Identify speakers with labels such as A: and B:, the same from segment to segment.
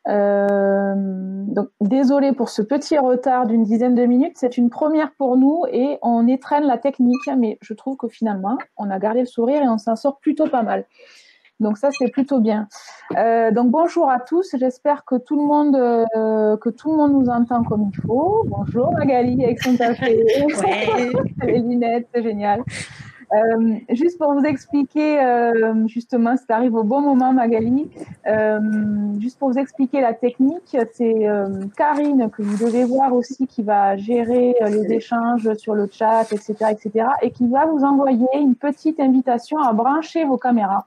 A: Donc, désolé pour ce petit retard d'une dizaine de minutes. C'est une première pour nous et on étreint la technique, mais je trouve que finalement, on a gardé le sourire et on s'en sort plutôt pas mal. Donc ça, c'est plutôt bien. Donc bonjour à tous. J'espère que tout le monde nous entend comme il faut. Bonjour Magali avec son café,
B: Ouais.
A: les lunettes, c'est génial. Juste pour vous expliquer, justement, ça arrive au bon moment, Magali. Juste pour vous expliquer la technique, c'est Karine que vous devez voir aussi qui va gérer les échanges sur le chat, etc., etc., et qui va vous envoyer une petite invitation à brancher vos caméras.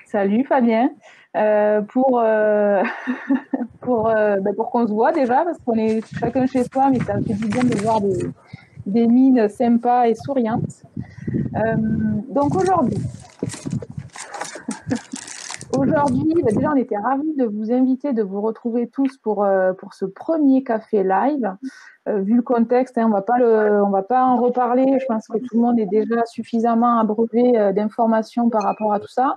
A: Salut Fabien. Pour qu'on se voit déjà, parce qu'on est chacun chez soi, mais ça fait du bien de voir des mines sympas et souriantes. Donc aujourd'hui, déjà, on était ravis de vous inviter, de vous retrouver tous pour ce premier café live. Vu le contexte, hein, on va pas en reparler. Je pense que tout le monde est déjà suffisamment abreuvé d'informations par rapport à tout ça.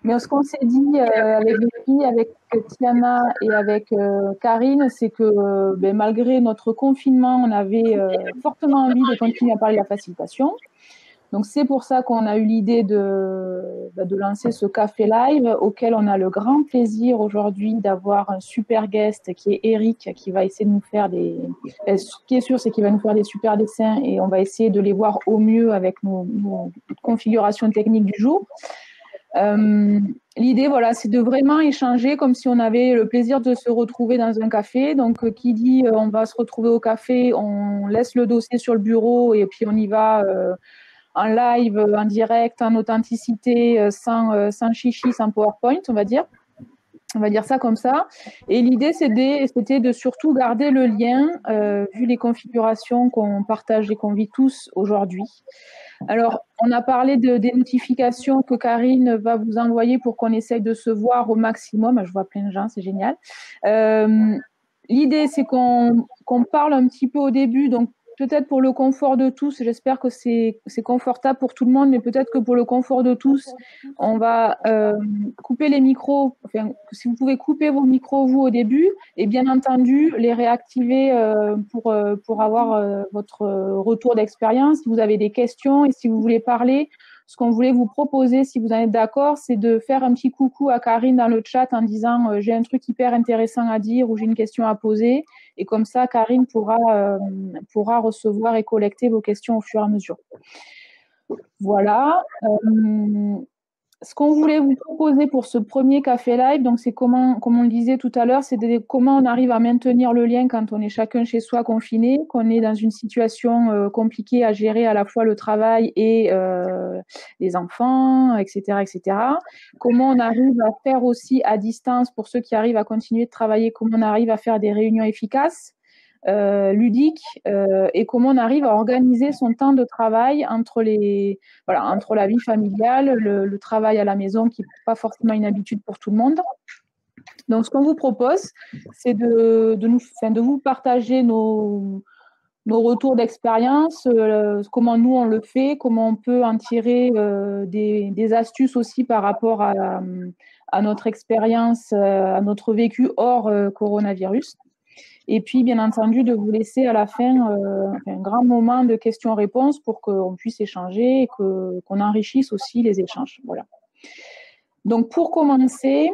A: Mais ce qu'on s'est dit avec les filles, avec Tiana et avec Karine, c'est que malgré notre confinement, on avait fortement envie de continuer à parler de la facilitation. Donc, c'est pour ça qu'on a eu l'idée de lancer ce café live auquel on a le grand plaisir aujourd'hui d'avoir un super guest qui est Eric, qui va essayer de nous faire ce qui est sûr, c'est qu'il va nous faire des super dessins et on va essayer de les voir au mieux avec nos configurations techniques du jour. L'idée, voilà, c'est de vraiment échanger comme si on avait le plaisir de se retrouver dans un café. Donc, qui dit on va se retrouver au café, on laisse le dossier sur le bureau et puis on y va en live, en direct, en authenticité, sans chichi, sans PowerPoint, on va dire. On va dire ça comme ça. Et l'idée, c'était de surtout garder le lien, vu les configurations qu'on partage et qu'on vit tous aujourd'hui. Alors, on a parlé des notifications que Karine va vous envoyer pour qu'on essaye de se voir au maximum. Je vois plein de gens, c'est génial. L'idée, c'est qu'on parle un petit peu au début, donc peut-être pour le confort de tous, j'espère que c'est confortable pour tout le monde, mais peut-être que pour le confort de tous, on va couper les micros, enfin, si vous pouvez couper vos micros, vous, au début, et bien entendu, les réactiver pour avoir votre retour d'expérience. Si vous avez des questions et si vous voulez parler, ce qu'on voulait vous proposer, si vous en êtes d'accord, c'est de faire un petit coucou à Karine dans le chat en disant j'ai un truc hyper intéressant à dire ou j'ai une question à poser. Et comme ça, Karine pourra recevoir et collecter vos questions au fur et à mesure. Voilà. Ce qu'on voulait vous proposer pour ce premier café live, donc c'est comme on le disait tout à l'heure, c'est comment on arrive à maintenir le lien quand on est chacun chez soi confiné, qu'on est dans une situation compliquée à gérer à la fois le travail et les enfants, etc., etc. Comment on arrive à faire aussi à distance, pour ceux qui arrivent à continuer de travailler, comment on arrive à faire des réunions efficaces. Ludique et comment on arrive à organiser son temps de travail entre la vie familiale, le travail à la maison qui n'est pas forcément une habitude pour tout le monde. Donc, ce qu'on vous propose, c'est de vous partager nos retours d'expérience, comment nous on le fait, comment on peut en tirer des astuces aussi par rapport à notre expérience, à notre vécu hors coronavirus. Et puis, bien entendu, de vous laisser à la fin un grand moment de questions-réponses pour qu'on puisse échanger et qu'on enrichisse aussi les échanges. Voilà. Donc, pour commencer,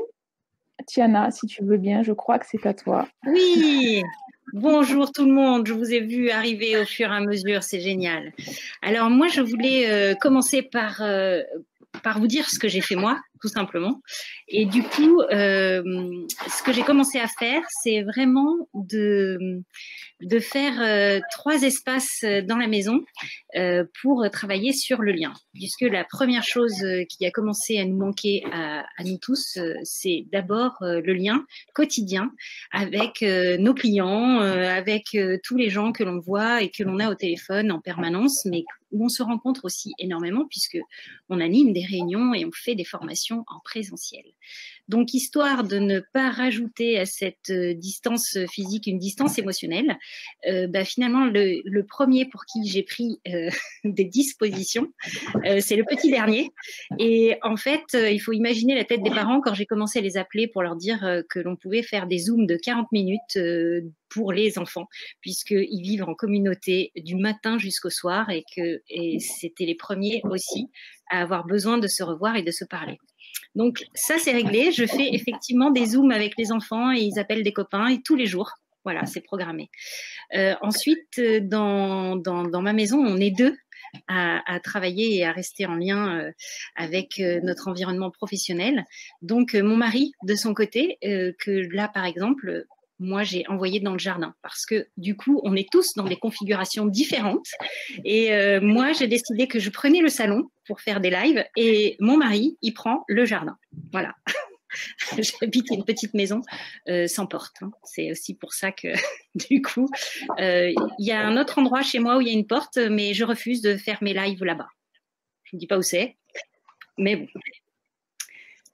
A: Tiana, si tu veux bien, je crois que c'est à toi.
B: Oui, bonjour tout le monde, je vous ai vu arriver au fur et à mesure, c'est génial. Alors moi, je voulais commencer par vous dire ce que j'ai fait moi, tout simplement. Et du coup, ce que j'ai commencé à faire, c'est vraiment de faire 3 espaces dans la maison pour travailler sur le lien. Puisque la première chose qui a commencé à nous manquer à nous tous, c'est d'abord le lien quotidien avec nos clients, avec tous les gens que l'on voit et que l'on a au téléphone en permanence, mais où on se rencontre aussi énormément puisque on anime des réunions et on fait des formations en présentiel. Donc, histoire de ne pas rajouter à cette distance physique une distance émotionnelle, finalement, le premier pour qui j'ai pris des dispositions, c'est le petit dernier. Et en fait, il faut imaginer la tête des parents quand j'ai commencé à les appeler pour leur dire que l'on pouvait faire des zooms de 40 minutes pour les enfants, puisqu'ils vivent en communauté du matin jusqu'au soir et c'était les premiers aussi à avoir besoin de se revoir et de se parler. Donc ça, c'est réglé. Je fais effectivement des zooms avec les enfants et ils appellent des copains et tous les jours. Voilà, c'est programmé. Ensuite, dans ma maison, on est deux à travailler et à rester en lien avec notre environnement professionnel. Donc, mon mari, de son côté, que là, par exemple, moi, j'ai envoyé dans le jardin parce que du coup, on est tous dans des configurations différentes. Et moi, j'ai décidé que je prenais le salon pour faire des lives et mon mari, il prend le jardin. Voilà. J'habite une petite maison sans porte. Hein. C'est aussi pour ça que, du coup, il y a un autre endroit chez moi où il y a une porte, mais je refuse de faire mes lives là-bas. Je ne dis pas où c'est, mais bon.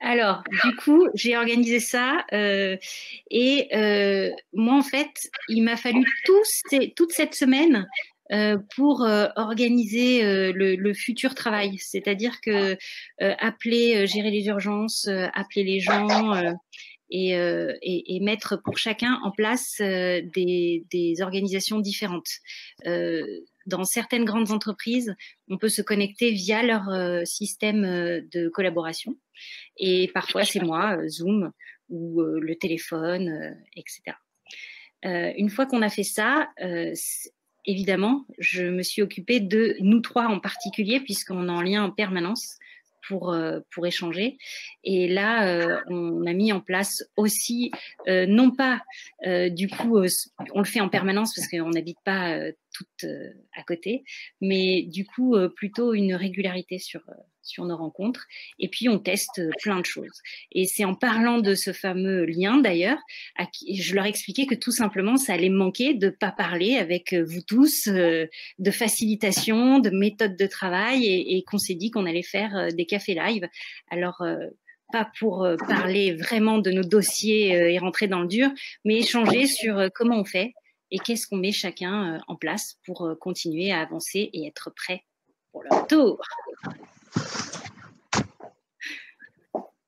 B: Alors, du coup, j'ai organisé ça et moi, en fait, il m'a fallu toute cette semaine pour organiser le futur travail. C'est-à-dire que appeler, gérer les urgences, appeler les gens et mettre pour chacun en place des organisations différentes. Dans certaines grandes entreprises, on peut se connecter via leur système de collaboration. Et parfois, c'est moi, Zoom ou le téléphone, etc. Une fois qu'on a fait ça, évidemment, je me suis occupée de nous trois en particulier, puisqu'on est en lien en permanence pour échanger. Et là, on a mis en place aussi, non pas, du coup, on le fait en permanence parce qu'on n'habite pas toutes à côté, mais du coup, plutôt une régularité sur nos rencontres. Et puis, on teste plein de choses. Et c'est en parlant de ce fameux lien, d'ailleurs, je leur expliquais que tout simplement, ça allait me manquer de ne pas parler avec vous tous de facilitation, de méthode de travail et qu'on s'est dit qu'on allait faire des cafés live. Alors, pas pour parler vraiment de nos dossiers et rentrer dans le dur, mais échanger sur comment on fait et qu'est-ce qu'on met chacun en place pour continuer à avancer et être prêt pour leur tour.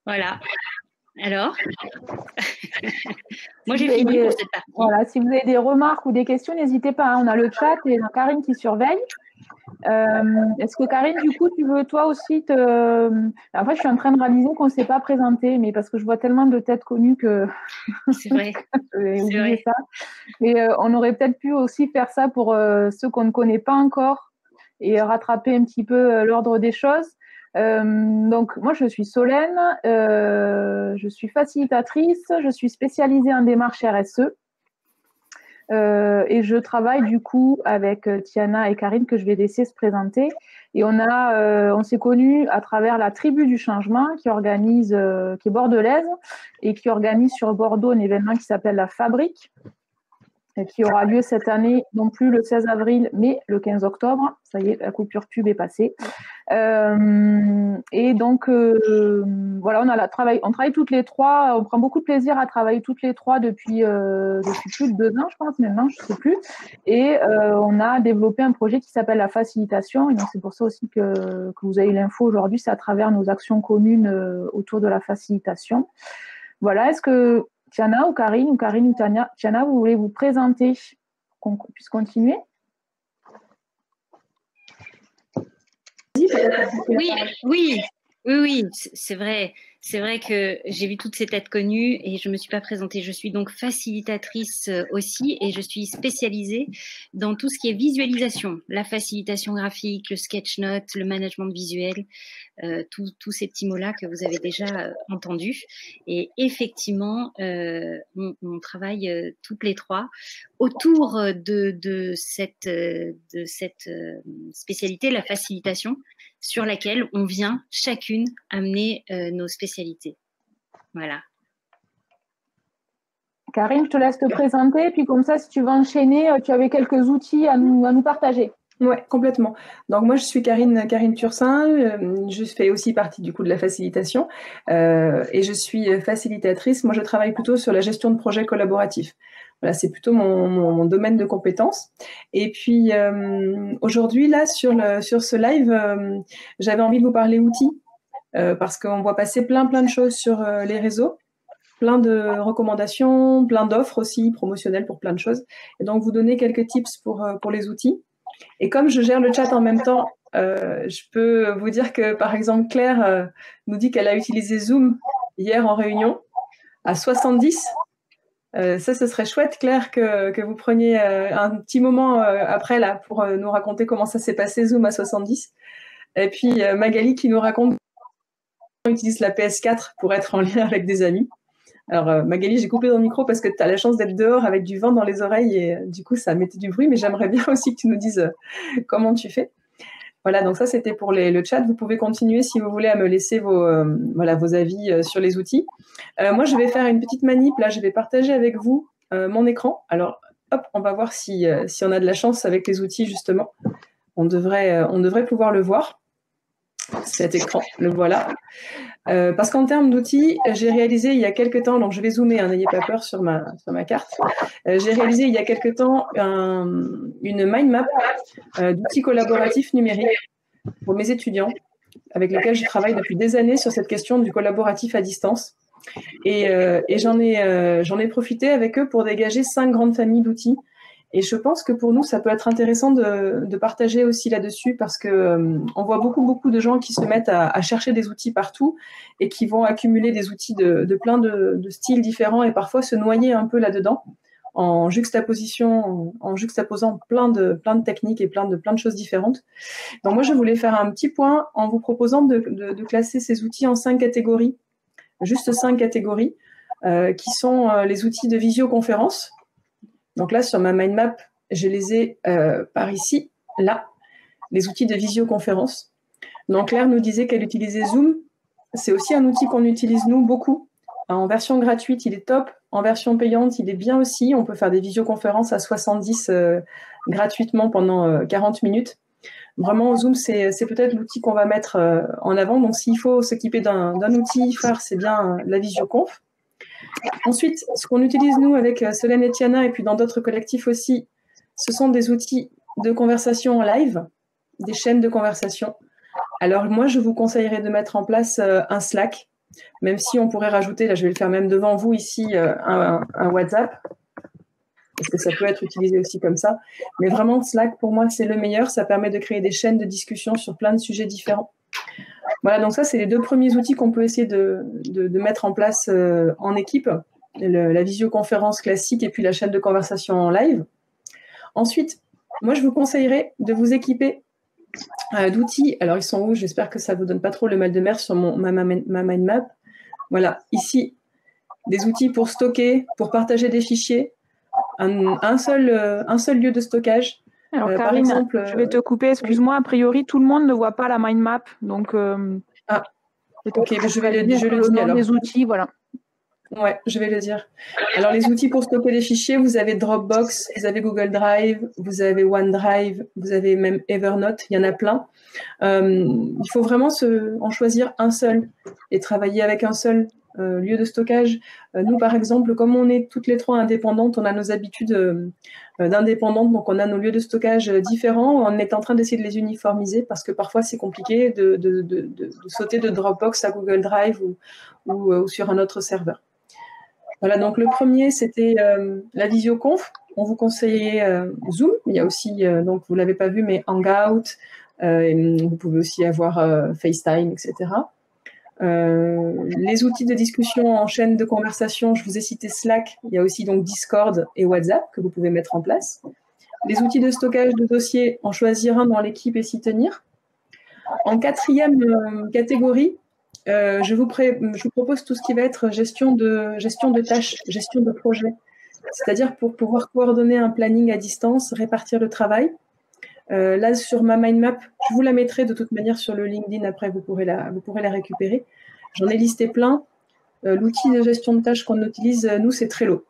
B: Voilà. Alors, moi j'ai fini pour cette partie.
A: Voilà, si vous avez des remarques ou des questions, n'hésitez pas. Hein, on a le chat et Karine qui surveille. Est-ce que Karine, du coup, tu veux toi aussi En fait, je suis en train de réaliser qu'on ne s'est pas présenté, mais parce que je vois tellement de têtes connues que
B: c'est vrai.
A: j'ai oublié ça. Mais on aurait peut-être pu aussi faire ça pour ceux qu'on ne connaît pas encore et rattraper un petit peu l'ordre des choses. Donc, moi, je suis Solène, je suis facilitatrice, je suis spécialisée en démarche RSE. Et je travaille du coup avec Tiana et Karine que je vais laisser se présenter. Et on s'est connus à travers la Tribu du Changement qui est bordelaise et qui organise sur Bordeaux un événement qui s'appelle la Fabrique et qui aura lieu cette année, non plus le 16 avril, mais le 15 octobre. Ça y est, la coupure pub est passée. Et donc, voilà, on travaille toutes les trois. On prend beaucoup de plaisir à travailler toutes les trois depuis plus de 2 ans, je pense, maintenant, je ne sais plus. Et on a développé un projet qui s'appelle la facilitation. Et donc, c'est pour ça aussi que vous avez l'info aujourd'hui. C'est à travers nos actions communes autour de la facilitation. Voilà, est-ce que Tiana ou Karine ou Tiana, vous voulez vous présenter pour qu'on puisse continuer?
B: Oui, c'est vrai. C'est vrai que j'ai vu toutes ces têtes connues et je ne me suis pas présentée. Je suis donc facilitatrice aussi et je suis spécialisée dans tout ce qui est visualisation, la facilitation graphique, le sketch note, le management visuel, tous ces petits mots-là que vous avez déjà entendus. Et effectivement, on travaille toutes les trois autour de cette spécialité, la facilitation, sur laquelle on vient chacune amener nos spécialités. Voilà.
A: Karine, je te laisse te présenter, puis comme ça, si tu veux enchaîner, tu avais quelques outils à nous partager.
C: Ouais, complètement. Donc moi, je suis Karine Turcin, je fais aussi partie du coup de la facilitation et je suis facilitatrice. Moi, je travaille plutôt sur la gestion de projets collaboratifs. Voilà, c'est plutôt mon domaine de compétences. Et puis aujourd'hui, là, sur ce live, j'avais envie de vous parler outils parce qu'on voit passer plein de choses sur les réseaux, plein de recommandations, plein d'offres aussi promotionnelles pour plein de choses. Et donc, vous donner quelques tips pour les outils. Et comme je gère le chat en même temps, je peux vous dire que, par exemple, Claire nous dit qu'elle a utilisé Zoom hier en réunion à 70. Ça, ce serait chouette, Claire, que vous preniez un petit moment après là pour nous raconter comment ça s'est passé Zoom à 70. Et puis Magali qui nous raconte comment on utilise la PS4 pour être en lien avec des amis. Alors Magali, j'ai coupé ton micro parce que tu as la chance d'être dehors avec du vent dans les oreilles et du coup ça mettait du bruit, mais j'aimerais bien aussi que tu nous dises comment tu fais. Voilà, donc ça c'était pour le chat. Vous pouvez continuer si vous voulez à me laisser vos avis sur les outils. Moi je vais faire une petite manip, là je vais partager avec vous mon écran. Alors hop, on va voir si on a de la chance avec les outils justement. On devrait pouvoir le voir. Cet écran, le voilà. Parce qu'en termes d'outils, j'ai réalisé il y a quelques temps, donc je vais zoomer, hein, n'ayez pas peur sur ma carte. J'ai réalisé il y a quelques temps une mind map d'outils collaboratifs numériques pour mes étudiants, avec lesquels je travaille depuis des années sur cette question du collaboratif à distance. Et j'en ai profité avec eux pour dégager 5 grandes familles d'outils. Et je pense que pour nous, ça peut être intéressant de partager aussi là-dessus parce que on voit beaucoup de gens qui se mettent à chercher des outils partout et qui vont accumuler des outils de plein de styles différents et parfois se noyer un peu là-dedans en juxtaposant plein de techniques et plein de choses différentes. Donc moi, je voulais faire un petit point en vous proposant de classer ces outils en 5 catégories, juste 5 catégories, qui sont les outils de visioconférence. Donc là, sur ma mind map, je les ai par ici, là, les outils de visioconférence. Donc Claire nous disait qu'elle utilisait Zoom. C'est aussi un outil qu'on utilise nous beaucoup. En version gratuite, il est top. En version payante, il est bien aussi. On peut faire des visioconférences à 70 gratuitement pendant 40 minutes. Vraiment, Zoom, c'est peut-être l'outil qu'on va mettre en avant. Donc s'il faut s'équiper d'un outil phare, c'est bien la visioconf. Ensuite, ce qu'on utilise nous avec Solène et Tiana et puis dans d'autres collectifs aussi, ce sont des outils de conversation en live, des chaînes de conversation. Alors moi, je vous conseillerais de mettre en place un Slack, même si on pourrait rajouter, là je vais le faire même devant vous ici, un WhatsApp, parce que ça peut être utilisé aussi comme ça. Mais vraiment, Slack, pour moi, c'est le meilleur. Ça permet de créer des chaînes de discussion sur plein de sujets différents. Voilà, donc ça, c'est les 2 premiers outils qu'on peut essayer de mettre en place en équipe, la visioconférence classique et puis la chaîne de conversation en live. Ensuite, moi, je vous conseillerais de vous équiper d'outils. Alors, ils sont où? J'espère que ça ne vous donne pas trop le mal de mer sur ma mind map. Voilà, ici, des outils pour stocker, pour partager des fichiers, un seul lieu de stockage.
A: Alors, Karine, par exemple, je vais te couper, excuse-moi, a priori, tout le monde ne voit pas la mind map, donc
C: ok, je le dis alors.
A: Les outils, voilà.
C: Ouais, je vais le dire. Alors, les outils pour stocker les fichiers, vous avez Dropbox, vous avez Google Drive, vous avez OneDrive, vous avez même Evernote, il y en a plein. Il faut vraiment en choisir un seul et travailler avec un seul lieu de stockage. Nous, par exemple, comme on est toutes les 3 indépendantes, on a nos habitudes d'indépendantes, donc on a nos lieux de stockage différents. On est en train d'essayer de les uniformiser parce que parfois c'est compliqué de sauter de Dropbox à Google Drive ou sur un autre serveur. Voilà, donc le premier, c'était la visioconf. On vous conseillait Zoom. Il y a aussi, donc vous ne l'avez pas vu, mais Hangout. Vous pouvez aussi avoir FaceTime, etc. Les outils de discussion en chaîne de conversation, je vous ai cité Slack. Il y a aussi donc Discord et WhatsApp que vous pouvez mettre en place. Les outils de stockage de dossiers, en choisir un dans l'équipe et s'y tenir. En 4e catégorie, je vous propose tout ce qui va être gestion de tâches, gestion de projets. C'est-à-dire pour pouvoir coordonner un planning à distance, répartir le travail. Là, sur ma mind map, je vous la mettrai de toute manière sur le LinkedIn, après vous pourrez la récupérer. J'en ai listé plein. L'outil de gestion de tâches qu'on utilise, nous, c'est Trello,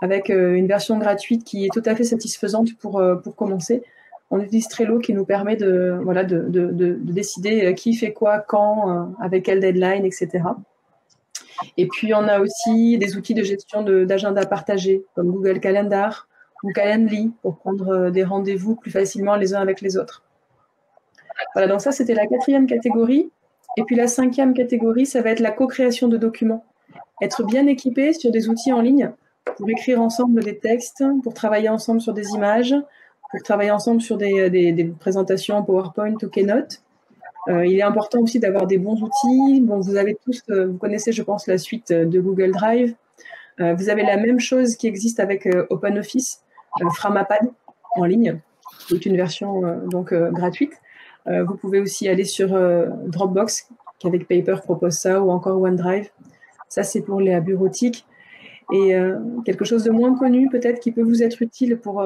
C: avec une version gratuite qui est tout à fait satisfaisante pour commencer. On utilise Trello qui nous permet de décider qui fait quoi, quand, avec quelle deadline, etc. Et puis, on a aussi des outils de gestion d'agenda partagés, comme Google Calendar ou Calendly, pour prendre des rendez-vous plus facilement les uns avec les autres. Voilà, donc ça, c'était la 4e catégorie. Et puis la 5e catégorie, ça va être la co-création de documents. Être bien équipé sur des outils en ligne pour écrire ensemble des textes, pour travailler ensemble sur des images, pour travailler ensemble sur des présentations PowerPoint ou Keynote. Il est important aussi d'avoir des bons outils. Bon, vous avez tous, vous connaissez, je pense, la suite de Google Drive. Vous avez la même chose qui existe avec OpenOffice, Framapad en ligne, qui est une version gratuite. Vous pouvez aussi aller sur Dropbox, qui avec Paper propose ça, ou encore OneDrive. Ça, c'est pour les bureautiques. Et quelque chose de moins connu, peut-être, qui peut vous être utile pour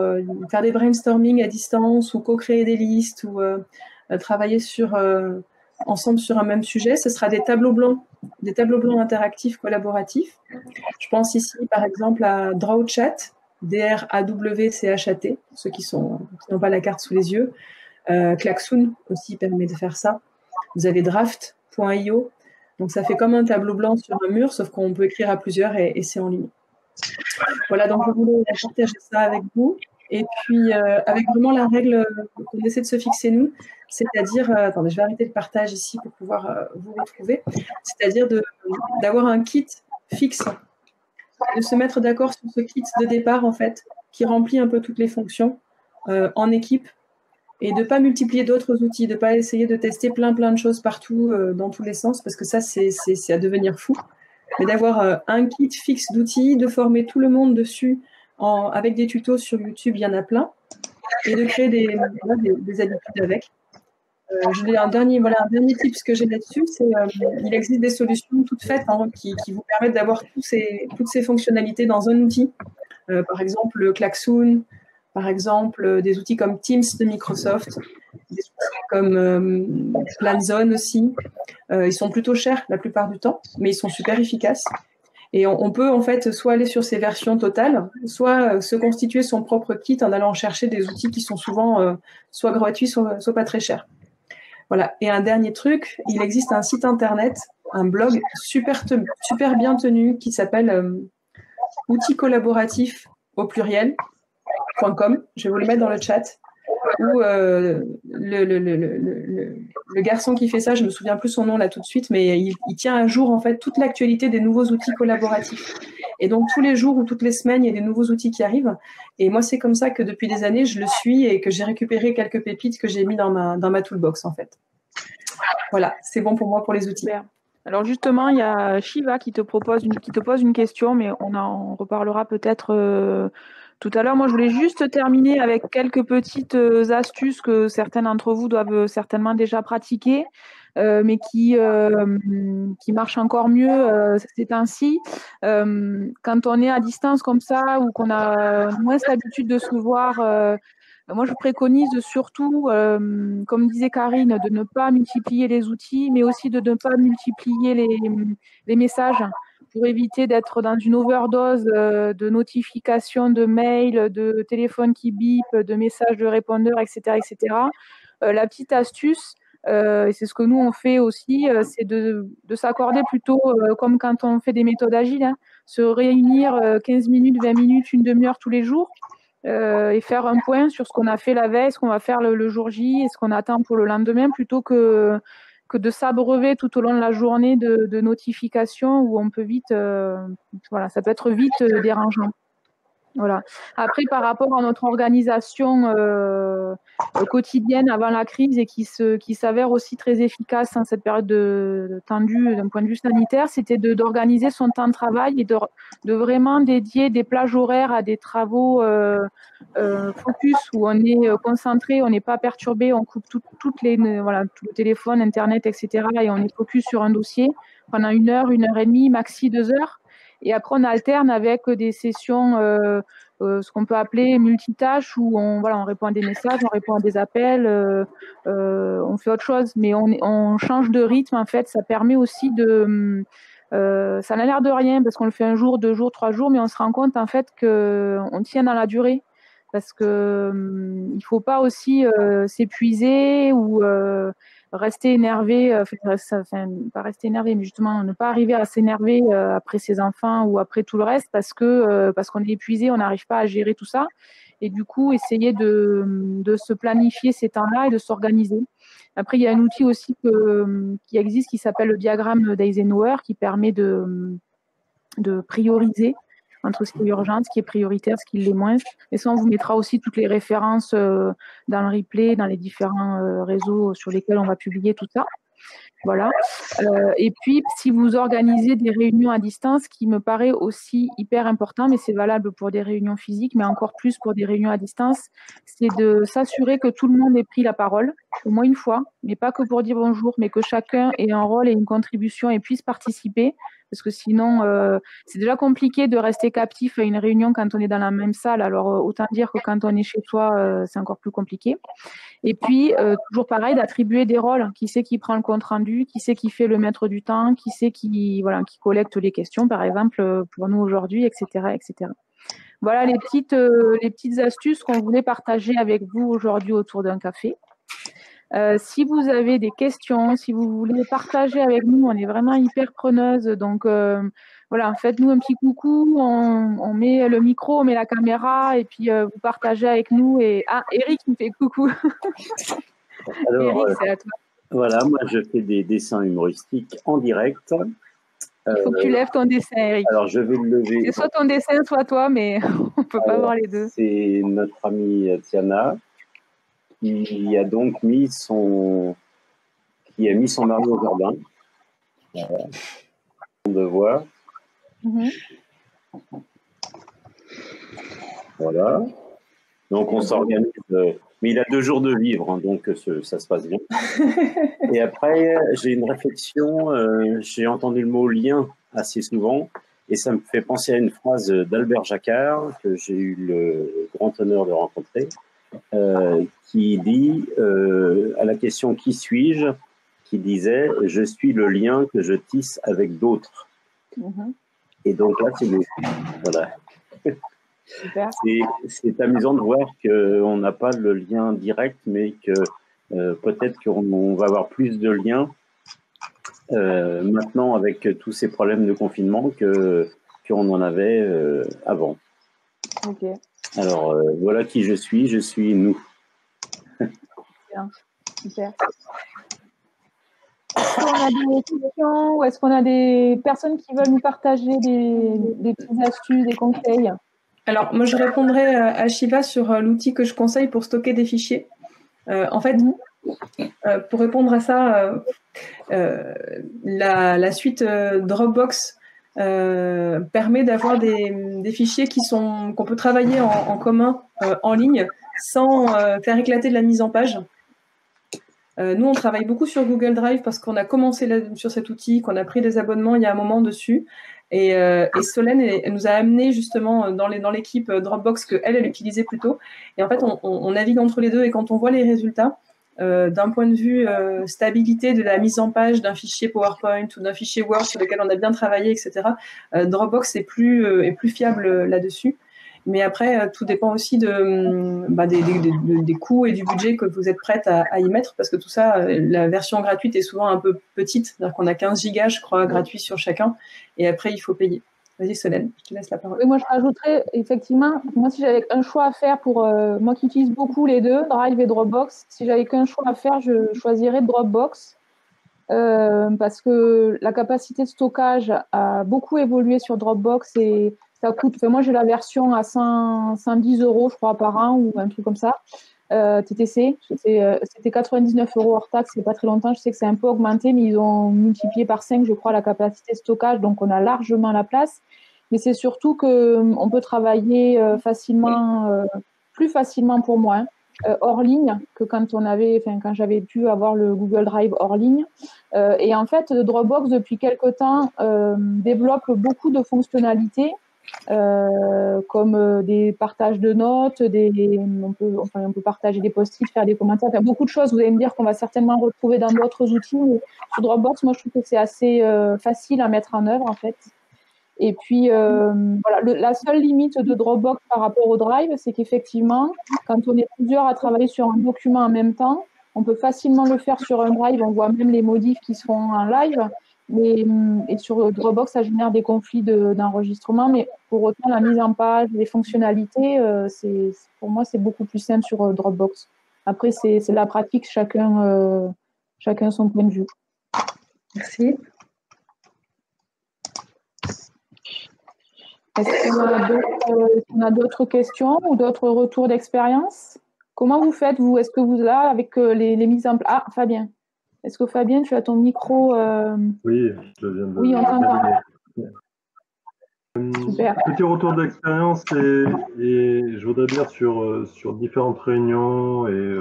C: faire des brainstorming à distance ou co-créer des listes ou travailler ensemble sur un même sujet, ce sera des tableaux blancs interactifs collaboratifs. Je pense ici, par exemple, à DrawChat, DRAWCHAT, ceux qui n'ont pas la carte sous les yeux. Klaxoon aussi permet de faire ça. Vous avez draft.io. Donc, ça fait comme un tableau blanc sur un mur, sauf qu'on peut écrire à plusieurs et c'est en ligne. Voilà, donc je voulais partager ça avec vous. Et puis, avec vraiment la règle qu'on essaie de se fixer, nous, c'est-à-dire, attendez, je vais arrêter le partage ici pour pouvoir vous retrouver, c'est-à-dire d'avoir un kit fixe, de se mettre d'accord sur ce kit de départ, en fait, qui remplit un peu toutes les fonctions en équipe, et de ne pas multiplier d'autres outils, de ne pas essayer de tester plein de choses partout, dans tous les sens, parce que ça, c'est à devenir fou. Mais d'avoir un kit fixe d'outils, de former tout le monde dessus, avec des tutos sur YouTube, il y en a plein, et de créer des habitudes avec. Un dernier tip que j'ai là-dessus, c'est il existe des solutions toutes faites qui vous permettent d'avoir toutes ces fonctionnalités dans un outil. Par exemple, le Klaxoon, par exemple, des outils comme Teams de Microsoft, des outils comme Planzone aussi. Ils sont plutôt chers la plupart du temps, mais ils sont super efficaces. Et on peut en fait soit aller sur ces versions totales, soit se constituer son propre kit en allant chercher des outils qui sont souvent soit gratuits, soit pas très chers. Voilà. Et un dernier truc, il existe un site internet, un blog super bien tenu qui s'appelle outils collaboratifs au pluriel.com. Je vais vous le mettre dans le chat. Où le garçon qui fait ça, je me souviens plus son nom là tout de suite, mais il tient à jour en fait toute l'actualité des nouveaux outils collaboratifs. Et donc tous les jours ou toutes les semaines, il y a des nouveaux outils qui arrivent. Et moi, c'est comme ça que depuis des années, je le suis et que j'ai récupéré quelques pépites que j'ai mis dans ma toolbox en fait. Voilà, c'est bon pour moi pour les outils.
A: Alors justement, il y a Shiva qui te pose une question, mais on en reparlera peut-être tout à l'heure. Moi, je voulais juste terminer avec quelques petites astuces que certains d'entre vous doivent certainement déjà pratiquer, mais qui marchent encore mieux ces temps-ci. Quand on est à distance comme ça ou qu'on a moins l'habitude de se voir, moi, je préconise surtout, comme disait Karine, de ne pas multiplier les outils, mais aussi de ne pas multiplier les messages pour éviter d'être dans une overdose de notifications, de mails, de téléphones qui bipent, de messages de répondeurs, etc., etc. La petite astuce, et c'est ce que nous on fait aussi, c'est de s'accorder plutôt, comme quand on fait des méthodes agiles, hein, se réunir 15 minutes, 20 minutes, une demi-heure tous les jours, et faire un point sur ce qu'on a fait la veille, ce qu'on va faire le jour J et ce qu'on attend pour le lendemain, plutôt que de s'abreuver tout au long de la journée de notifications où on peut vite, ça peut être vite dérangeant. Voilà. Après, par rapport à notre organisation quotidienne avant la crise et qui s'avère aussi très efficace en cette période tendue d'un point de vue sanitaire, c'était d'organiser son temps de travail et de vraiment dédier des plages horaires à des travaux focus où on est concentré, on n'est pas perturbé, on coupe tout le téléphone, Internet, etc. et on est focus sur un dossier pendant 1 heure, 1 heure et demie, maxi 2 heures. Et après, on alterne avec des sessions, ce qu'on peut appeler multitâches, où on répond à des messages, on répond à des appels, on fait autre chose, mais on change de rythme, en fait. Ça permet aussi ça n'a l'air de rien, parce qu'on le fait 1 jour, 2 jours, 3 jours, mais on se rend compte, en fait, qu'on tient dans la durée. parce que il faut pas aussi s'épuiser ou rester énervé, pas rester énervé, mais justement ne pas arriver à s'énerver après ses enfants ou après tout le reste parce qu'on est épuisé, on n'arrive pas à gérer tout ça. Et du coup, essayer de se planifier ces temps-là et de s'organiser. Après, il y a un outil aussi qui existe qui s'appelle le diagramme d'Eisenhower qui permet de prioriser entre ce qui est urgent, ce qui est prioritaire, ce qui l'est moins. Et ça, on vous mettra aussi toutes les références dans le replay, dans les différents réseaux sur lesquels on va publier tout ça. Voilà. Et puis, si vous organisez des réunions à distance, ce qui me paraît aussi hyper important, mais c'est valable pour des réunions physiques, mais encore plus pour des réunions à distance, c'est de s'assurer que tout le monde ait pris la parole, au moins une fois, mais pas que pour dire bonjour, mais que chacun ait un rôle et une contribution et puisse participer. Parce que sinon, c'est déjà compliqué de rester captif à une réunion quand on est dans la même salle. Alors, autant dire que quand on est chez soi, c'est encore plus compliqué. Et puis, toujours pareil, d'attribuer des rôles. Qui c'est qui prend le compte-rendu, qui c'est qui fait le maître du temps, qui c'est qui collecte les questions, par exemple, pour nous aujourd'hui, etc., etc. Voilà les petites astuces qu'on voulait partager avec vous aujourd'hui autour d'un café. Si vous avez des questions, si vous voulez partager avec nous, on est vraiment hyper preneuse. Donc, voilà, faites-nous un petit coucou, on met le micro, on met la caméra et puis vous partagez avec nous. Eric nous fait coucou.
D: Alors,
A: Eric, c'est à toi.
D: Voilà, moi je fais des dessins humoristiques en direct.
A: Il faut que tu lèves ton dessin, Eric.
D: Alors je vais le lever.
A: C'est soit ton dessin, soit toi, mais on ne peut pas voir les deux.
D: C'est notre amie Tiana qui a donc mis son mari au jardin. Voilà. De voir. Voilà. Donc on s'organise. Mais il a 2 jours de vivre, hein, donc ça se passe bien. Et après, j'ai une réflexion. J'ai entendu le mot lien assez souvent, et ça me fait penser à une phrase d'Albert Jacquard que j'ai eu le grand honneur de rencontrer, qui dit à la question qui suis-je, qui disait je suis le lien que je tisse avec d'autres. Et donc là, c'est voilà. C'est amusant de voir qu'on n'a pas le lien direct, mais que peut-être qu'on va avoir plus de liens maintenant avec tous ces problèmes de confinement qu'on en avait avant.
A: Ok.
D: Alors voilà qui je suis nous.
A: Bien. Super. Est-ce qu'on a des questions ou est-ce qu'on a des personnes qui veulent nous partager des petites astuces, des conseils?
C: Alors, moi, je répondrai à Shiva sur l'outil que je conseille pour stocker des fichiers. En fait, pour répondre à ça, la suite Dropbox permet d'avoir des fichiers qu'on peut travailler en commun en ligne sans faire éclater de la mise en page. Nous, on travaille beaucoup sur Google Drive parce qu'on a commencé sur cet outil, qu'on a pris des abonnements il y a un moment dessus. Et Solène elle nous a amené justement dans l'équipe Dropbox qu'elle utilisait plutôt. Et en fait, on navigue entre les deux et quand on voit les résultats, d'un point de vue stabilité de la mise en page d'un fichier PowerPoint ou d'un fichier Word sur lequel on a bien travaillé, etc., Dropbox est plus fiable là-dessus. Mais après, tout dépend aussi des coûts et du budget que vous êtes prête à y mettre, parce que tout ça, la version gratuite est souvent un peu petite, c'est-à-dire qu'on a 15 gigas, je crois, gratuits sur chacun, et après, il faut payer. Vas-y, Solène, je te laisse la parole.
A: Oui, moi, je rajouterais, effectivement, moi, si j'avais un choix à faire pour moi qui utilise beaucoup les deux, Drive et Dropbox, si j'avais qu'un choix à faire, je choisirais Dropbox, parce que la capacité de stockage a beaucoup évolué sur Dropbox et ça coûte, moi j'ai la version à 110 € je crois par an ou un truc comme ça, TTC, c'était 99 € hors taxe il n'y a pas très longtemps, je sais que c'est un peu augmenté mais ils ont multiplié par 5 je crois la capacité de stockage, donc on a largement la place, mais c'est surtout qu'on peut travailler plus facilement pour moi, hors ligne que quand j'avais pu avoir le Google Drive hors ligne. Et en fait, Dropbox, depuis quelque temps, développe beaucoup de fonctionnalités, comme des partages de notes, on peut partager des post-it, faire des commentaires, faire beaucoup de choses. Vous allez me dire qu'on va certainement retrouver dans d'autres outils. Mais sur Dropbox, moi, je trouve que c'est assez facile à mettre en œuvre, en fait. Et puis, voilà, la seule limite de Dropbox par rapport au Drive, c'est qu'effectivement, quand on est plusieurs à travailler sur un document en même temps, on peut facilement le faire sur un Drive. On voit même les modifs qui se font en live. Et sur Dropbox, ça génère des conflits d'enregistrement. Mais pour autant, la mise en page, les fonctionnalités, pour moi, c'est beaucoup plus simple sur Dropbox. Après, c'est la pratique, chacun son point de vue.
C: Merci.
A: Est-ce qu'on a d'autres questions ou d'autres retours d'expérience? Comment vous faites, vous? Est-ce que vous, là, avec les mises en place... Ah, Fabien. Est-ce que Fabien, tu as ton micro
E: Oui, je viens de...
A: Oui, on t'entend. Super.
E: Petit retour d'expérience et je voudrais dire sur différentes réunions et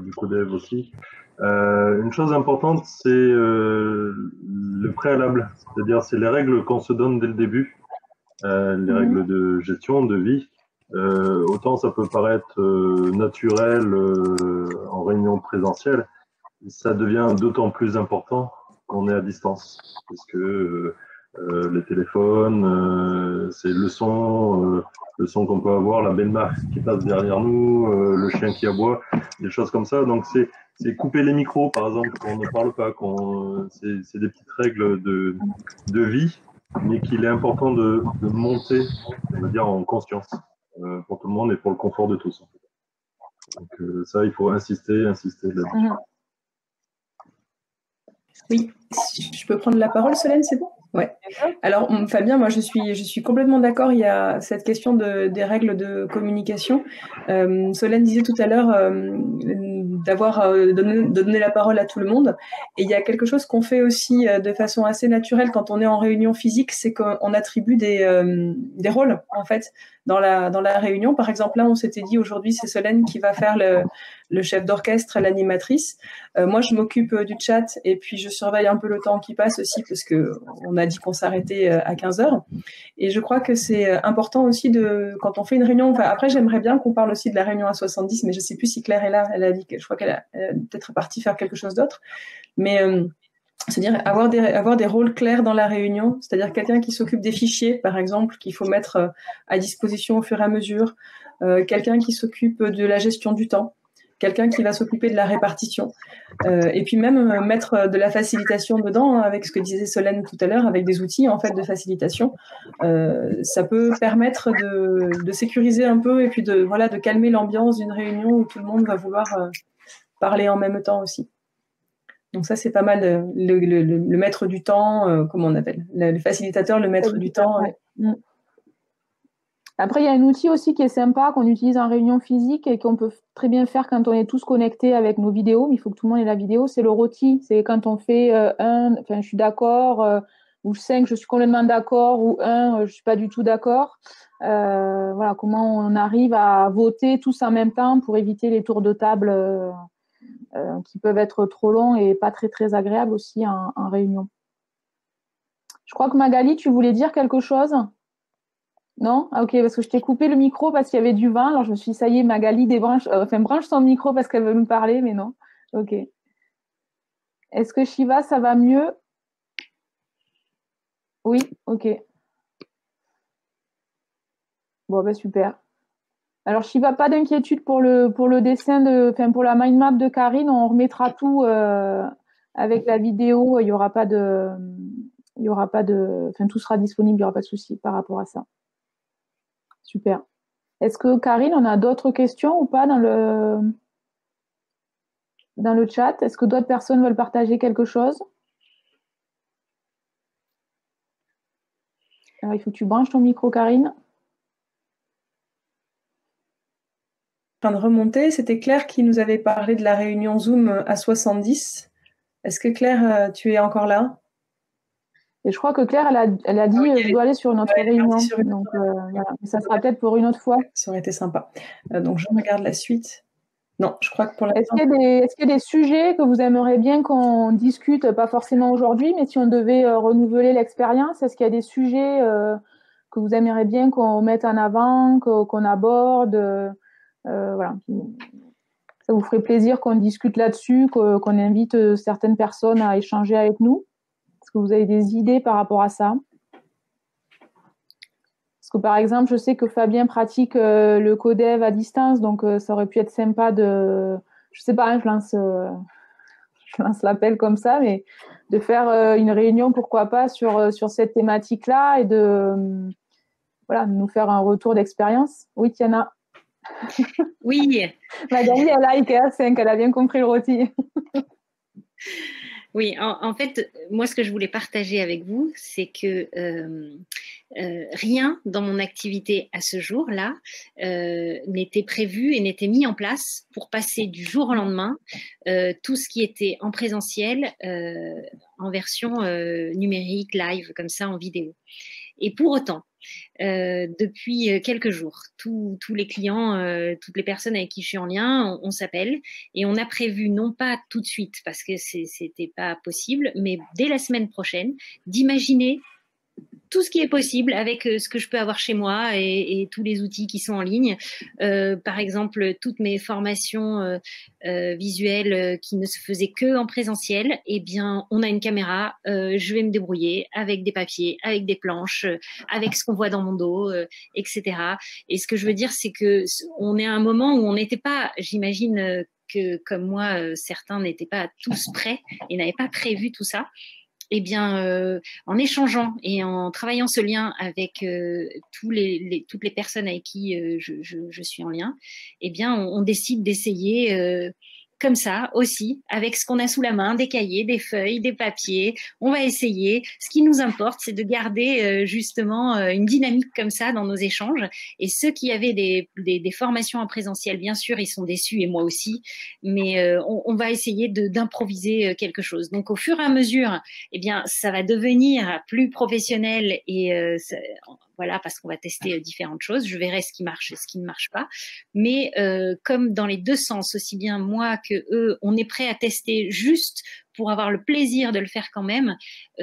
E: du codev aussi. Une chose importante, c'est le préalable, c'est-à-dire c'est les règles qu'on se donne dès le début, les règles de gestion, de vie. Autant ça peut paraître naturel en réunion présentielle, ça devient d'autant plus important qu'on est à distance, parce que les téléphones, c'est le son qu'on peut avoir, la belle-mère qui passe derrière nous, le chien qui aboie, des choses comme ça. Donc c'est couper les micros, par exemple, qu'on ne parle pas, c'est des petites règles de vie, mais qu'il est important de monter, on va dire, en conscience pour tout le monde et pour le confort de tous. Donc ça, il faut insister là-dessus.
C: Oui, je peux prendre la parole, Solène, c'est bon? Ouais. Alors, Fabien, moi, je suis complètement d'accord. Il y a cette question des règles de communication. Solène disait tout à l'heure de donner la parole à tout le monde. Et il y a quelque chose qu'on fait aussi de façon assez naturelle quand on est en réunion physique, c'est qu'on attribue des rôles, en fait, dans la réunion. Par exemple, là, on s'était dit aujourd'hui, c'est Solène qui va faire le chef d'orchestre, l'animatrice. Moi, je m'occupe du chat et puis je surveille un peu le temps qui passe aussi parce que on a dit qu'on s'arrêtait à 15h. Et je crois que c'est important aussi quand on fait une réunion, enfin, après, j'aimerais bien qu'on parle aussi de la réunion à 70, mais je sais plus si Claire est là. Elle a dit je crois qu'elle est peut-être partie faire quelque chose d'autre. Mais, c'est-à-dire avoir des rôles clairs dans la réunion, c'est-à-dire quelqu'un qui s'occupe des fichiers, par exemple, qu'il faut mettre à disposition au fur et à mesure, quelqu'un qui s'occupe de la gestion du temps, quelqu'un qui va s'occuper de la répartition, et puis même mettre de la facilitation dedans, hein, avec ce que disait Solène tout à l'heure, avec des outils en fait de facilitation. Ça peut permettre de sécuriser un peu et puis de calmer l'ambiance d'une réunion où tout le monde va vouloir parler en même temps aussi. Donc ça, c'est pas mal, le maître du temps, comment on appelle, le facilitateur, le maître du temps.
A: Ouais. Après, il y a un outil aussi qui est sympa, qu'on utilise en réunion physique et qu'on peut très bien faire quand on est tous connectés avec nos vidéos, mais il faut que tout le monde ait la vidéo, c'est le rôti. C'est quand on fait je suis d'accord, ou 5, je suis complètement d'accord, ou 1, je suis pas du tout d'accord. Voilà, comment on arrive à voter tous en même temps pour éviter les tours de table qui peuvent être trop longs et pas très, très agréables aussi en réunion. Je crois que Magali, tu voulais dire quelque chose ? Non? Ah, ok, parce que je t'ai coupé le micro parce qu'il y avait du vin. Alors je me suis dit, ça y est, Magali branche son micro parce qu'elle veut nous parler, mais non. Ok. Est-ce que Shiva, ça va mieux? Oui, ok. Bon, ben super. Alors Shiva, pas d'inquiétude pour le dessin pour la mind map de Karine. On remettra tout avec la vidéo. Il y aura pas de, tout sera disponible. Il n'y aura pas de souci par rapport à ça. Super. Est-ce que Karine, on a d'autres questions ou pas dans le chat? Est-ce que d'autres personnes veulent partager quelque chose? Alors, il faut que tu branches ton micro, Karine.
C: En train de remonter, c'était Claire qui nous avait parlé de la réunion Zoom à 70. Est-ce que Claire, tu es encore là?
A: Et je crois que Claire, elle a dit je dois aller sur une autre réunion. Donc, voilà. Ça sera peut-être pour une autre fois.
C: Ça aurait été sympa. Donc, je regarde la suite. Non, je crois que pour l'instant...
A: Est-ce qu'il y a des sujets que vous aimeriez bien qu'on discute, pas forcément aujourd'hui, mais si on devait renouveler l'expérience, est-ce qu'il y a des sujets que vous aimeriez bien qu'on mette en avant, qu'on aborde voilà. Ça vous ferait plaisir qu'on discute là-dessus, qu'on invite certaines personnes à échanger avec nous? Est-ce que vous avez des idées par rapport à ça? Parce que par exemple, je sais que Fabien pratique le codev à distance, donc ça aurait pu être sympa de, je sais pas, hein, je lance l'appel comme ça, mais de faire une réunion, pourquoi pas, sur cette thématique-là et de voilà, nous faire un retour d'expérience. Oui, Tiana.
B: Oui.
A: Magali, elle a IKEA 5, elle a bien compris le rôti.
B: Oui, en fait, moi, ce que je voulais partager avec vous, c'est que rien dans mon activité à ce jour-là n'était prévu et n'était mis en place pour passer du jour au lendemain tout ce qui était en présentiel en version numérique, live, comme ça, en vidéo. Et pour autant, depuis quelques jours, tous les clients, toutes les personnes avec qui je suis en lien, on s'appelle et on a prévu, non pas tout de suite parce que c'était pas possible, mais dès la semaine prochaine, d'imaginer tout ce qui est possible avec ce que je peux avoir chez moi et tous les outils qui sont en ligne. Par exemple, toutes mes formations visuelles qui ne se faisaient que en présentiel, eh bien, on a une caméra, je vais me débrouiller avec des papiers, avec des planches, avec ce qu'on voit dans mon dos, etc. Et ce que je veux dire, c'est que on est à un moment où on n'était pas, j'imagine que comme moi, certains n'étaient pas tous prêts et n'avaient pas prévu tout ça. Eh bien, en échangeant et en travaillant ce lien avec toutes les personnes avec qui je suis en lien, eh bien, on décide d'essayer comme ça aussi, avec ce qu'on a sous la main, des cahiers, des feuilles, des papiers. On va essayer. Ce qui nous importe, c'est de garder justement une dynamique comme ça dans nos échanges. Et ceux qui avaient des formations en présentiel, bien sûr, ils sont déçus et moi aussi. Mais on va essayer d'improviser quelque chose. Donc, au fur et à mesure, eh bien, ça va devenir plus professionnel et voilà, parce qu'on va tester différentes choses. Je verrai ce qui marche et ce qui ne marche pas. Mais comme dans les deux sens, aussi bien moi que eux, on est prêt à tester juste pour avoir le plaisir de le faire quand même,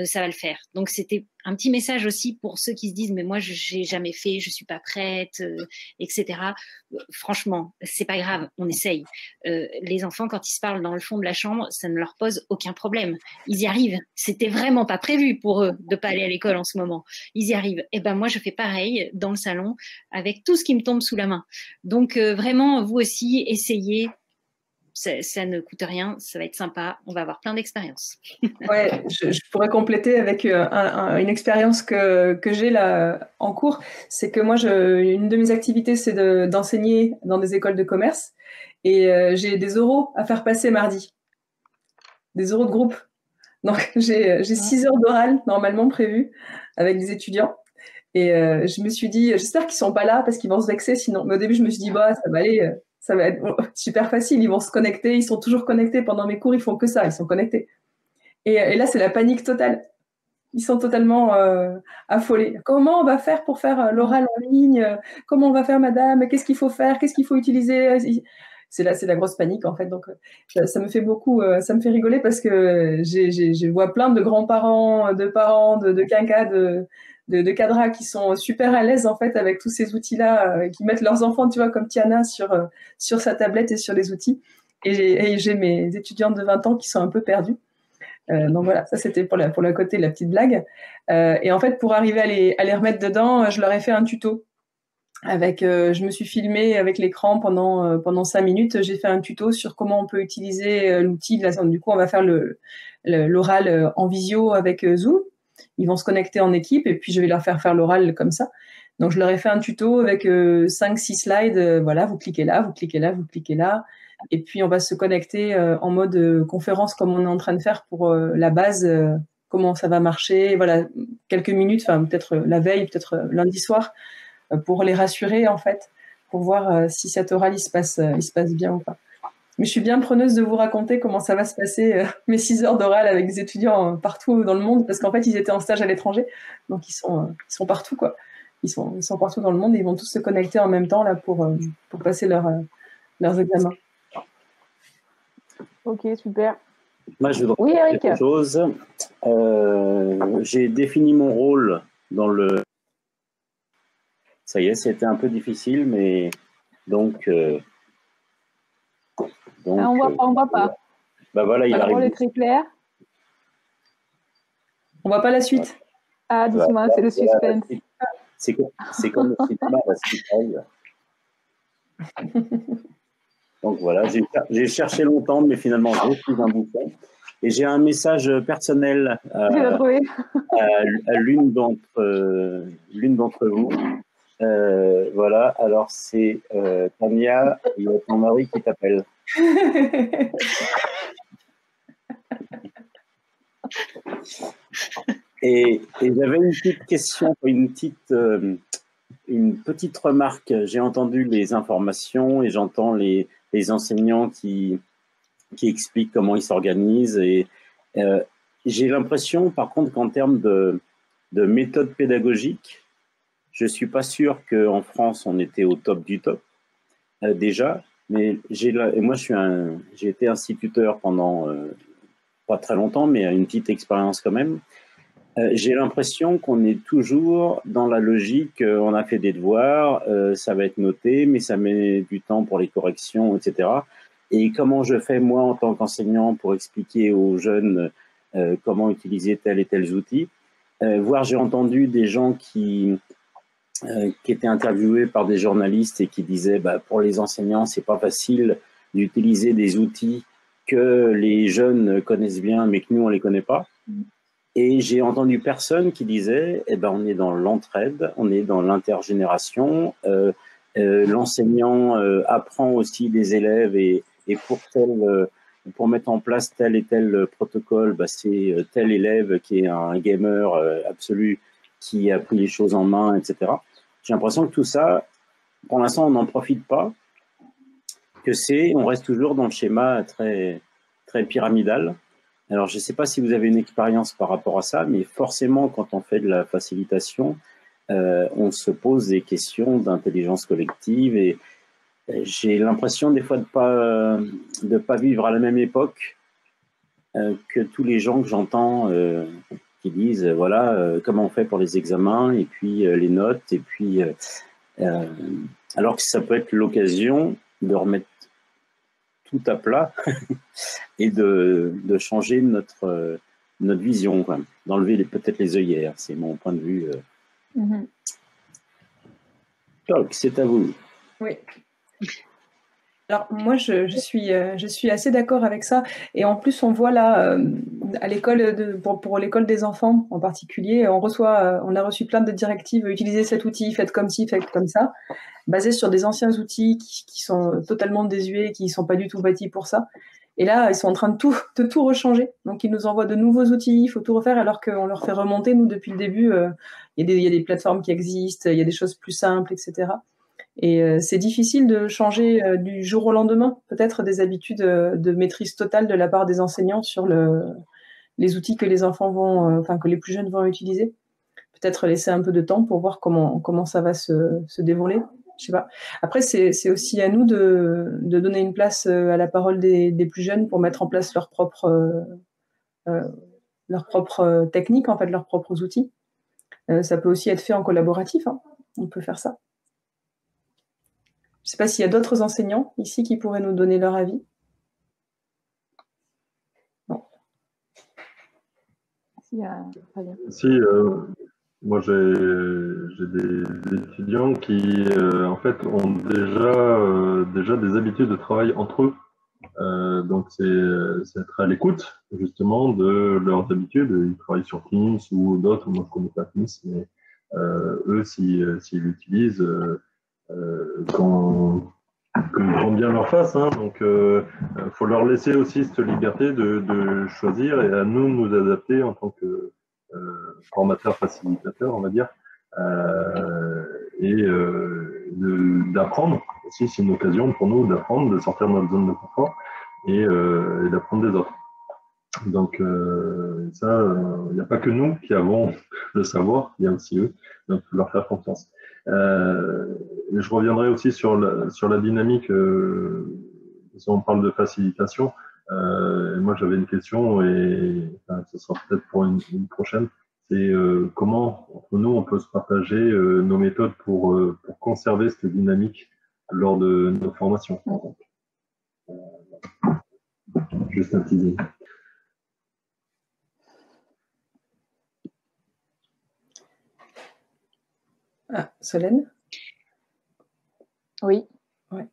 B: ça va le faire. Donc, c'était un petit message aussi pour ceux qui se disent « mais moi, j'ai jamais fait, je suis pas prête, etc. » Franchement, c'est pas grave, on essaye. Les enfants, quand ils se parlent dans le fond de la chambre, ça ne leur pose aucun problème. Ils y arrivent. C'était vraiment pas prévu pour eux de pas aller à l'école en ce moment. Ils y arrivent. Et ben moi, je fais pareil dans le salon avec tout ce qui me tombe sous la main. Donc, vraiment, vous aussi, essayez. Ça ne coûte rien, ça va être sympa, on va avoir plein d'expériences.
C: Ouais, je pourrais compléter avec une expérience que j'ai là en cours. C'est que moi, une de mes activités, c'est d'enseigner dans des écoles de commerce. Et j'ai des oraux à faire passer mardi. Des oraux de groupe. Donc, j'ai 6 heures d'oral normalement prévues avec des étudiants. Et je me suis dit, j'espère qu'ils sont pas là parce qu'ils vont se vexer sinon. Mais au début, je me suis dit, bah, ça va aller. Ça va être super facile, ils vont se connecter, ils sont toujours connectés pendant mes cours, ils font que ça, ils sont connectés. Et là, c'est la panique totale. Ils sont totalement affolés. Comment on va faire pour faire l'oral en ligne? Comment on va faire, madame? Qu'est-ce qu'il faut faire? Qu'est-ce qu'il faut utiliser? C'est la grosse panique, en fait. Donc, ça me fait beaucoup, ça me fait rigoler parce que je vois plein de grands-parents, de parents, de quinquas, de cadras qui sont super à l'aise en fait avec tous ces outils-là, qui mettent leurs enfants, tu vois, comme Tiana sur sa tablette et sur les outils. Et j'ai mes étudiantes de 20 ans qui sont un peu perdues. Donc voilà, ça c'était pour la côté, la petite blague. Et en fait, pour arriver à les remettre dedans, je leur ai fait un tuto. Je me suis filmée avec l'écran pendant 5 minutes. J'ai fait un tuto sur comment on peut utiliser l'outil. Du coup, on va faire l'oral en visio avec Zoom. Ils vont se connecter en équipe et puis je vais leur faire l'oral comme ça. Donc, je leur ai fait un tuto avec 5-6 slides. Voilà, vous cliquez là, vous cliquez là, vous cliquez là. Et puis, on va se connecter en mode conférence comme on est en train de faire pour la base, comment ça va marcher. Voilà, quelques minutes, enfin peut-être la veille, peut-être lundi soir, pour les rassurer en fait, pour voir si cet oral il se passe bien ou pas. Mais je suis bien preneuse de vous raconter comment ça va se passer, mes 6 heures d'oral avec des étudiants partout dans le monde, parce qu'en fait, ils étaient en stage à l'étranger, donc ils sont partout, quoi. Ils sont partout dans le monde et ils vont tous se connecter en même temps là pour passer leurs examens.
A: Ok, super.
D: Moi, je voudrais dire quelque chose. J'ai défini mon rôle dans le... Ça y est, c'était un peu difficile, mais donc...
A: on voit pas.
D: Bah voilà, il
A: le
D: arrive.
A: rôle est très clair.
C: On voit pas la suite.
A: Ah, dis-moi, c'est le suspense.
D: C'est comme le cinéma, la citrouille. Donc voilà, j'ai cherché longtemps, mais finalement, je suis un bouffon. Et j'ai un message personnel à l'une d'entre vous. Voilà, alors c'est Tania, il y a ton mari qui t'appelle. Et j'avais une petite question, une petite remarque. J'ai entendu les informations et j'entends les enseignants qui expliquent comment ils s'organisent. Et j'ai l'impression, par contre, qu'en termes de méthode pédagogique, je ne suis pas sûr qu'en France, on était au top du top, déjà. Mais moi, j'ai été instituteur pendant pas très longtemps, mais une petite expérience quand même. J'ai l'impression qu'on est toujours dans la logique, on a fait des devoirs, ça va être noté, mais ça met du temps pour les corrections, etc. Et comment je fais, moi, en tant qu'enseignant, pour expliquer aux jeunes comment utiliser tel et tel outil. Voire j'ai entendu des gens qui étaient interviewés par des journalistes et qui disaient pour les enseignants, c'est pas facile d'utiliser des outils que les jeunes connaissent bien, mais que nous, on les connaît pas. Et j'ai entendu personne qui disait, on est dans l'entraide, on est dans l'intergénération, l'enseignant apprend aussi des élèves et pour mettre en place tel et tel protocole, c'est tel élève qui est un gamer absolu, qui a pris les choses en main, etc. J'ai l'impression que tout ça, pour l'instant, on n'en profite pas, on reste toujours dans le schéma très, très pyramidal. Alors, je ne sais pas si vous avez une expérience par rapport à ça, mais forcément, quand on fait de la facilitation, on se pose des questions d'intelligence collective et j'ai l'impression des fois de pas vivre à la même époque que tous les gens que j'entends qui disent voilà comment on fait pour les examens et puis les notes et puis alors que ça peut être l'occasion de remettre tout à plat et de changer notre vision, quoi. D'enlever peut-être les œillères, c'est mon point de vue. Donc, c'est à vous.
C: Oui. Alors moi, je suis assez d'accord avec ça. Et en plus, on voit là, à l'école, pour l'école des enfants en particulier, on a reçu plein de directives, utilisez cet outil, faites comme ci, faites comme ça, basées sur des anciens outils qui sont totalement désuets, qui ne sont pas du tout bâtis pour ça. Et là, ils sont en train de tout rechanger. Donc, ils nous envoient de nouveaux outils, il faut tout refaire, alors qu'on leur fait remonter, nous, depuis le début. Il y a des plateformes qui existent, il y a des choses plus simples, etc. Et c'est difficile de changer du jour au lendemain, peut-être des habitudes de maîtrise totale de la part des enseignants sur les outils que les enfants que les plus jeunes vont utiliser. Peut-être laisser un peu de temps pour voir comment ça va se dérouler. Je sais pas. Après, c'est aussi à nous de donner une place à la parole des plus jeunes pour mettre en place leurs propres techniques, en fait, leurs propres outils. Ça peut aussi être fait en collaboratif. Hein. On peut faire ça. Je ne sais pas s'il y a d'autres enseignants ici qui pourraient nous donner leur avis. Non.
E: Si, moi j'ai des étudiants qui en fait ont déjà des habitudes de travail entre eux. Donc c'est être à l'écoute justement de leurs habitudes. Ils travaillent sur Teams ou d'autres. Moi je connais pas Teams, mais eux s'ils l'utilisent qu'on bien leur fasse. Hein. Donc faut leur laisser aussi cette liberté de choisir et à nous adapter en tant que formateur facilitateur, on va dire, et d'apprendre aussi. C'est une occasion pour nous d'apprendre, de sortir de notre zone de confort et d'apprendre des autres. Donc ça, il n'y a pas que nous qui avons le savoir, il y a aussi eux, donc il faut leur faire confiance. Je reviendrai aussi sur la dynamique, si on parle de facilitation. Moi j'avais une question et ce sera peut-être pour une prochaine. C'est comment entre nous on peut se partager nos méthodes pour conserver cette dynamique lors de nos formations. Juste un petit dé.
C: Ah, Solène?
A: Oui.
C: Ouais.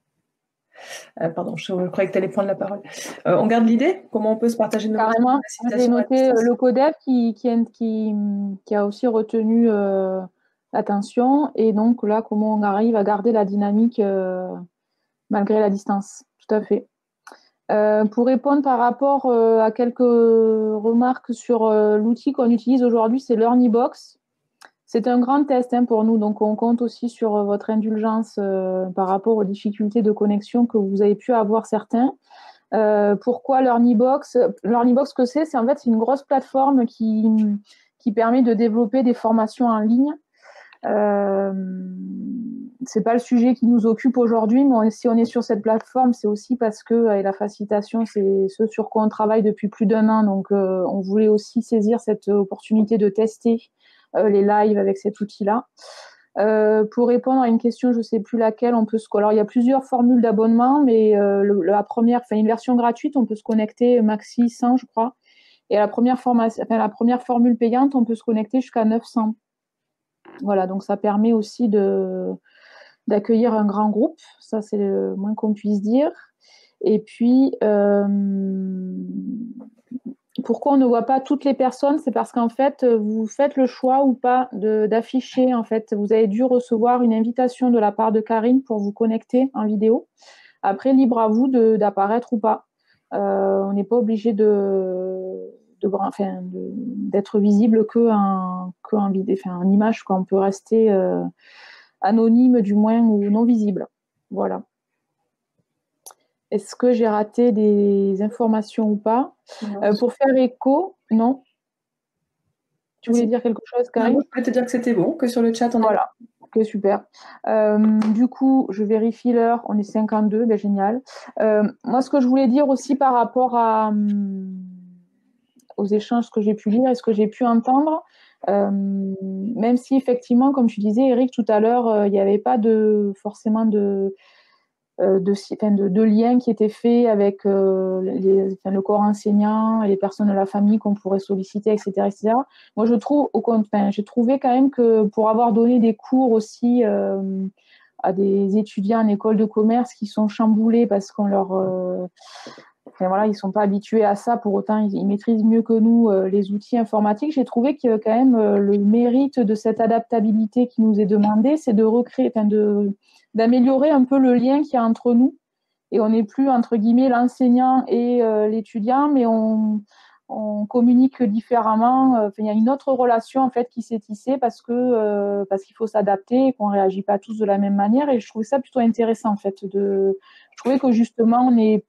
C: Pardon, je croyais que tu allais prendre la parole. On garde l'idée? Comment on peut se partager nos
A: Carrément. J'ai noté le codef qui a aussi retenu l'attention. Et donc là, comment on arrive à garder la dynamique malgré la distance. Tout à fait. Pour répondre par rapport à quelques remarques sur l'outil qu'on utilise aujourd'hui, c'est LearnyBox. C'est un grand test pour nous, donc on compte aussi sur votre indulgence par rapport aux difficultés de connexion que vous avez pu avoir certains. Pourquoi LearnyBox? LearnyBox, que c'est en fait c'est une grosse plateforme qui permet de développer des formations en ligne. C'est pas le sujet qui nous occupe aujourd'hui, mais si on est sur cette plateforme, c'est aussi parce que la facilitation, c'est ce sur quoi on travaille depuis plus d'1 an. Donc, on voulait aussi saisir cette opportunité de tester les lives avec cet outil-là. Pour répondre à une question, je ne sais plus laquelle, alors il y a plusieurs formules d'abonnement, mais la première, une version gratuite, on peut se connecter maxi 100, je crois. Et la première formule payante, on peut se connecter jusqu'à 900. Voilà, donc ça permet aussi d'accueillir un grand groupe, ça c'est le moins qu'on puisse dire. Et puis, pourquoi on ne voit pas toutes les personnes? C'est parce qu'en fait, vous faites le choix ou pas d'afficher. En fait, vous avez dû recevoir une invitation de la part de Karine pour vous connecter en vidéo. Après, libre à vous d'apparaître ou pas. On n'est pas obligé d'être visible qu'en vidéo, en image, quoi. On peut rester anonyme du moins ou non visible. Voilà. Est-ce que j'ai raté des informations ou pas? Pour faire écho, non. Tu voulais dire quelque chose, Karine?
C: Je peux te dire que c'était bon, que sur le chat, on est...
A: Voilà. Ok, super. Du coup, je vérifie l'heure. On est 52, ben, génial. Moi, ce que je voulais dire aussi par rapport aux échanges que j'ai pu lire et ce que j'ai pu entendre, même si effectivement, comme tu disais, Eric, tout à l'heure, il n'y avait pas forcément de lien qui était fait avec le corps enseignant et les personnes de la famille qu'on pourrait solliciter, etc., etc. Moi, j'ai trouvé quand même que pour avoir donné des cours aussi à des étudiants en école de commerce qui sont chamboulés parce qu'on ils sont pas habitués à ça, pour autant ils maîtrisent mieux que nous les outils informatiques. J'ai trouvé que quand même le mérite de cette adaptabilité qui nous est demandée, c'est de recréer, d'améliorer un peu le lien qu'il y a entre nous. Et on n'est plus, entre guillemets, l'enseignant et l'étudiant, mais on communique différemment. Il y a une autre relation en fait qui s'est tissée parce qu'il faut s'adapter et qu'on ne réagit pas tous de la même manière. Et je trouvais ça plutôt intéressant en fait. Je trouvais que justement on est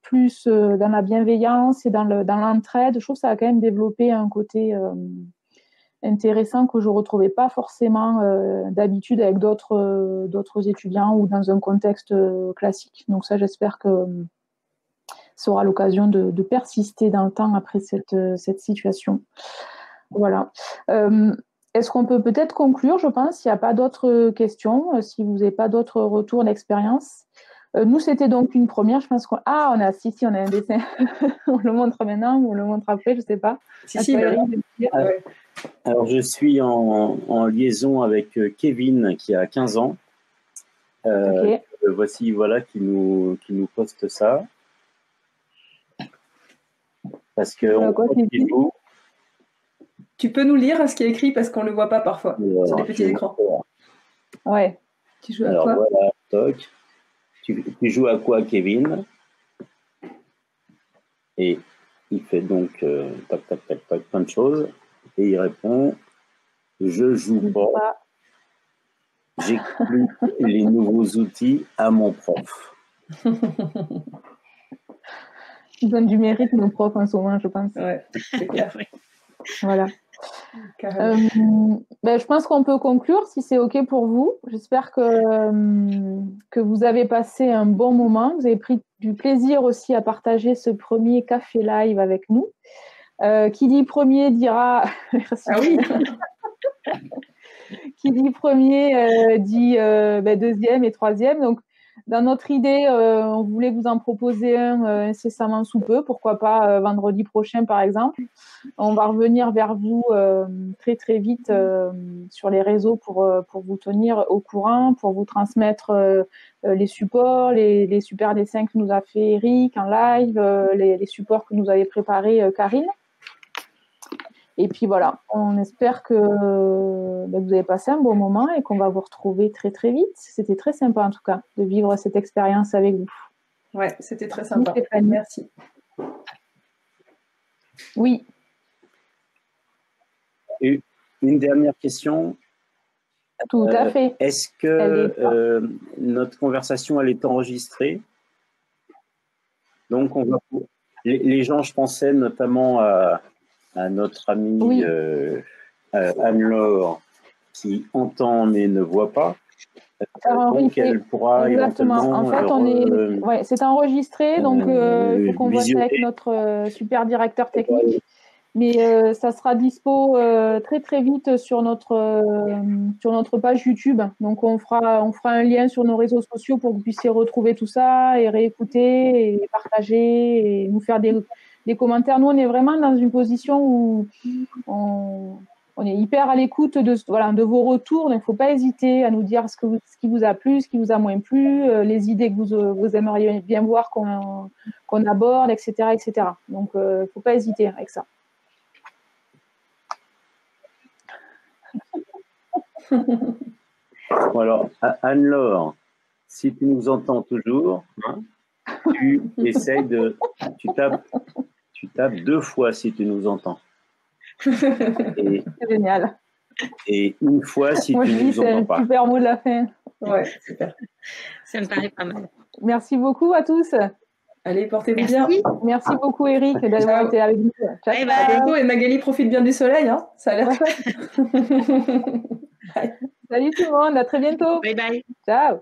A: plus dans la bienveillance et dans l'entraide. Je trouve que ça a quand même développé un côté intéressant que je ne retrouvais pas forcément d'habitude avec d'autres étudiants ou dans un contexte classique. Donc ça, j'espère que ça aura l'occasion de persister dans le temps après cette situation. Voilà. Est-ce qu'on peut peut-être conclure, je pense, s'il n'y a pas d'autres questions, si vous n'avez pas d'autres retours d'expérience? Nous, c'était donc une première. Je pense qu'on on a un dessin. On le montre maintenant ou on le montre après, je ne sais pas.
D: Alors, je suis en liaison avec Kevin qui a 15 ans. Okay. Voici, voilà, qui nous poste ça. Parce que
C: tu peux nous lire ce qui est écrit parce qu'on ne le voit pas parfois sur les petits écrans.
A: Ouais.
C: Tu joues à quoi?
D: Voilà, toc. Tu joues à quoi, Kevin? Et il fait donc tac, tac, tac, tac, plein de choses. Et il répond, je joue pas. J'explique les nouveaux outils à mon prof.
A: Ils donnent du mérite, nos profs, en ce moment, je pense.
C: Ouais, c'est clair.
A: Voilà. Je pense qu'on peut conclure, si c'est OK pour vous. J'espère que vous avez passé un bon moment. Vous avez pris du plaisir aussi à partager ce premier café live avec nous. Qui dit premier dira...
C: Merci. Ah oui.
A: Qui dit premier dit deuxième et troisième. Donc, Dans notre idée, on voulait vous en proposer un incessamment sous peu, pourquoi pas vendredi prochain par exemple. On va revenir vers vous très très vite sur les réseaux pour vous tenir au courant, pour vous transmettre les supports, les super dessins que nous a fait Eric en live, les supports que nous avait préparés Karine. Et puis voilà, on espère que vous avez passé un bon moment et qu'on va vous retrouver très très vite. C'était très sympa en tout cas de vivre cette expérience avec vous.
C: Ouais, c'était très sympa.
A: Merci. Oui.
D: Et une dernière question.
A: Tout à fait.
D: Est-ce que notre conversation elle est enregistrée? Donc on va les gens, je pensais notamment à notre amie
A: oui.
D: Anne-Laure qui entend mais ne voit pas. Donc elle pourra
A: exactement.
D: éventuellement.
A: En fait, c'est enregistré, donc il faut qu'on voit ça avec notre super directeur technique. Mais ça sera dispo très très vite sur notre page YouTube. Donc on fera un lien sur nos réseaux sociaux pour que vous puissiez retrouver tout ça et réécouter et partager et nous faire des commentaires. Nous, on est vraiment dans une position où on est hyper à l'écoute de vos retours. Donc il ne faut pas hésiter à nous dire ce qui vous a plu, ce qui vous a moins plu, les idées que vous aimeriez bien voir qu'on aborde, etc., etc. Donc il ne faut pas hésiter avec ça.
D: Bon alors, Anne-Laure, si tu nous entends toujours, tu essayes tu tapes 2 fois si tu nous entends.
A: C'est génial.
D: Et 1 fois si tu nous entends pas.
A: C'est un super mot de la fin.
C: Ouais, super.
B: Ça me paraît pas mal.
A: Merci beaucoup à tous.
C: Allez, portez-vous bien.
A: Merci beaucoup, Eric, d'avoir été avec nous.
C: Ciao, à bientôt. Et Magali, profite bien du soleil. Hein. Ça a l'air chouette.
A: Salut tout le monde. À très bientôt.
B: Bye bye.
A: Ciao.